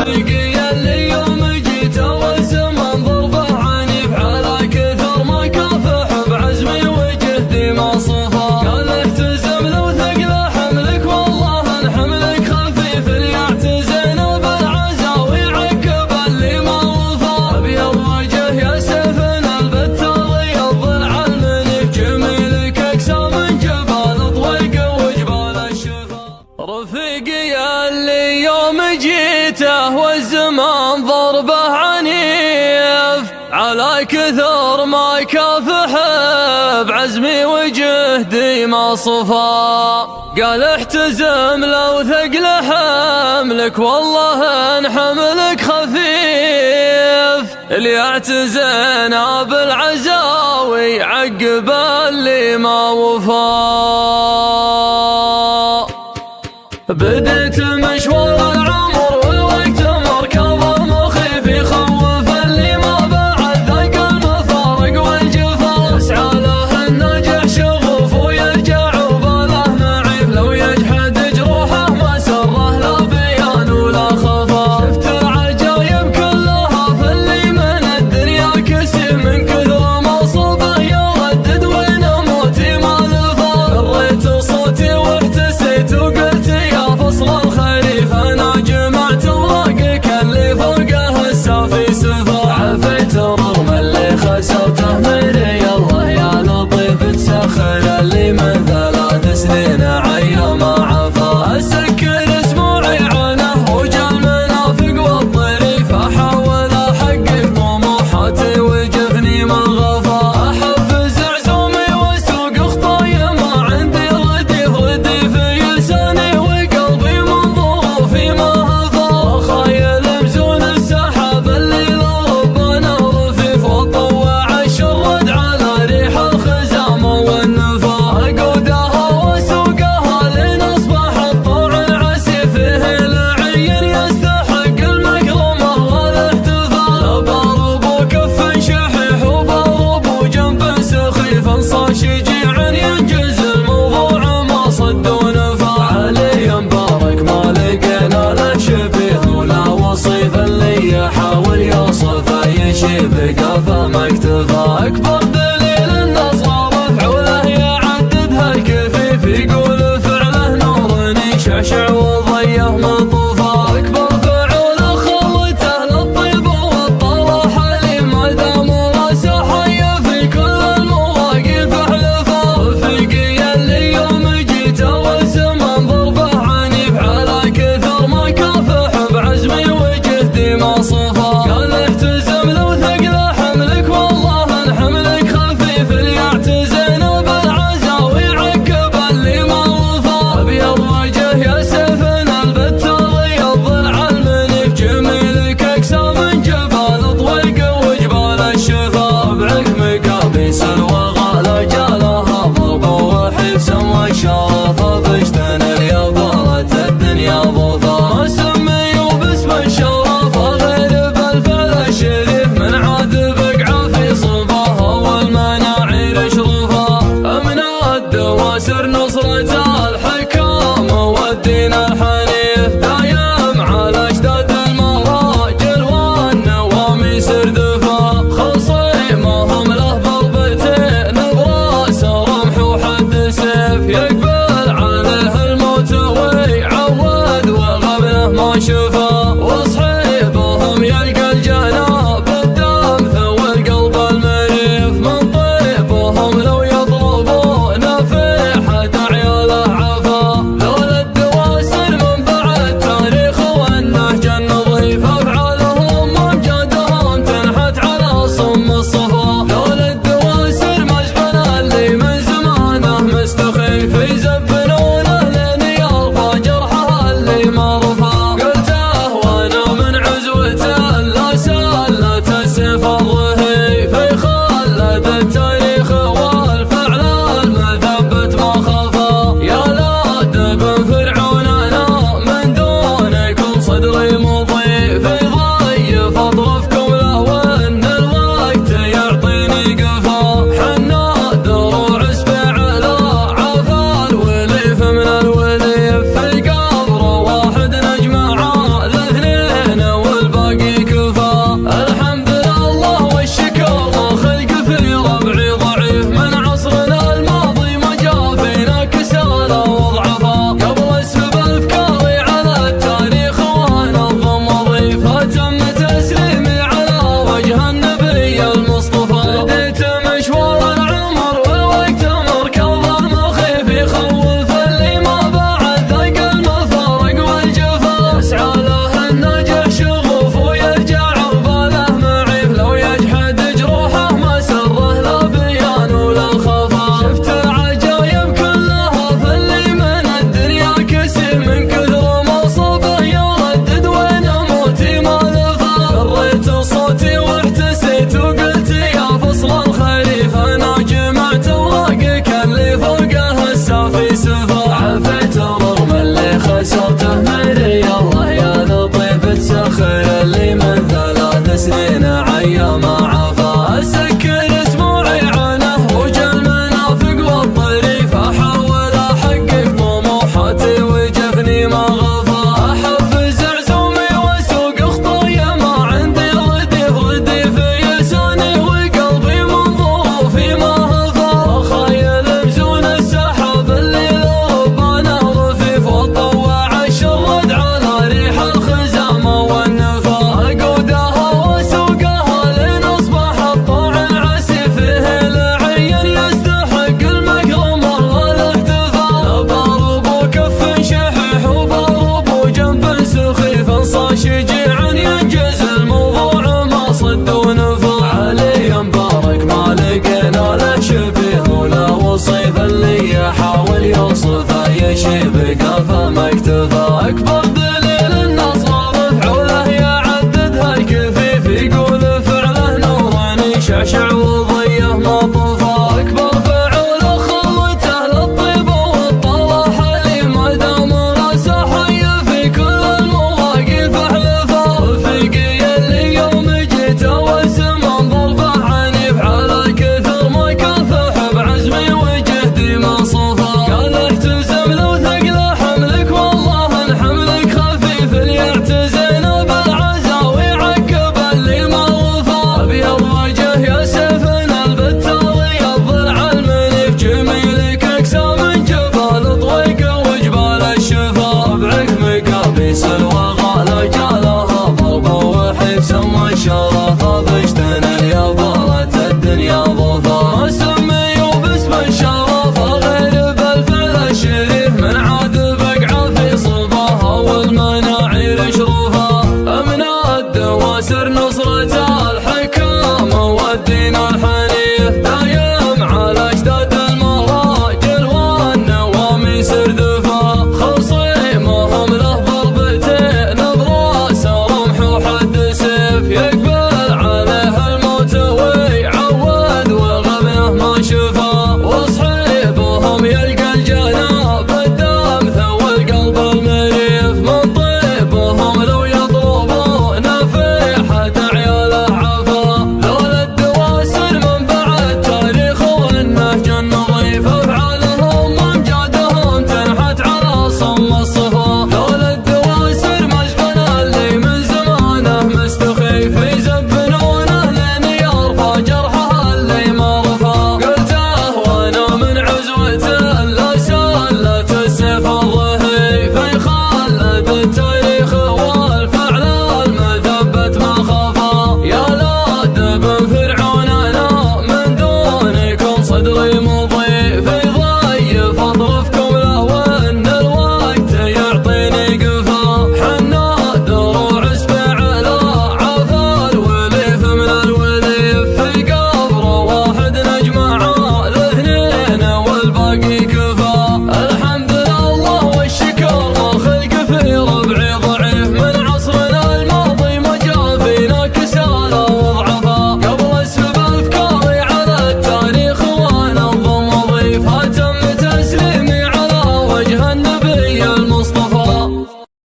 رفيقي اللي يوم جيت والزمان ضربه عنيف على كثر ما كافح بعزمي وجهدي ما صفى. قال اهتزم لو ثقل حملك والله ان حملك خفيف اللي يعتزن بالعزا ويعقب اللي ما وفى. ابيض وجه يا سيفنا البتار يضلع المنيف جميلك اكسى من جبال طويق وجبال الشفا. رفيقي اللي يوم جيته والزمان ضربه عنيف على كثر ما كافح بعزمي وجهدي ما صفى. قال احتزم لو ثقل حملك والله ان حملك خفيف اللي يعتزن بالعزاوي عقب اللي ما وفى. بديت مشوار العمر والوقت مركض مخيف يخوف اللي ما بعد ذاق المفارق والجفا. يسعى له الناجح شغوف ويرجع وباله معيب لو يجحد جروحه ما سره لا بيان ولا خفا. شفت العجايب كلها في اللي من الدنيا كسي من كثر ما صوبه يردد وين موتي ما لفا. قريت صوتي واحتسيت وقلت فصل الخريف انا جمعت اوراقك اللي فوقه السافي سفا. عفيت رغم اللي خسرته مني الله يا لطيف تسخر اللي من 3 سنين عيا ما عفا. اسكر اسبوعي عنه وجا المنافق والطريف احاول احقق طموحاتي وجفني ما غفا. احفز عزومي واسوق خطاي ما عندي رديف رديف يلساني وقلبي منظور فيما هفا. خايل مزون السحاب الليل ربنا رفيف وطوع الشرد على ريح الخزامة والنفا. اقودها واسوقها لين اصبح الطوع العسيف فيه العين يستحق المكرمة والاحتفال. بارب كف شحيح وبارب جنب سخيف انصى شجيع ينجز الموضوع ما صد ونفا. علي مبارك ما لقينا له شبيه ولا وصيف اللي يحاول يوصفه يشيب قفا ما اكتفى. اكبر دليل النصر مفعوله يعددها الكفيف يقول فعله نور يشعشع وضيه مطوفى. اكبر فعوله خلته للطيب والطلاح اللي ما دام راسه حي في كل المواقف حلفا. رفيقي اللي يوم جيته والزمان ضربه عنيف على كثر ما كافح بعزمي وجهدي ما صفى. قال اهتزم لو ثقل حملك والله ان حملك خفيف اللي يعتزن بالعزا ويعقب اللي ما وفى. ابيض وجه يا سيفنا البتار يضلع المنيف جميلك اكسى من جبال طويق وجبال الشفا. بعك مقابيس الوغى جالها ضرب وحيف سوى الشرف بجتن اليوم ضلت الدنيا ضوضاء. ما سمي وباسم الشرف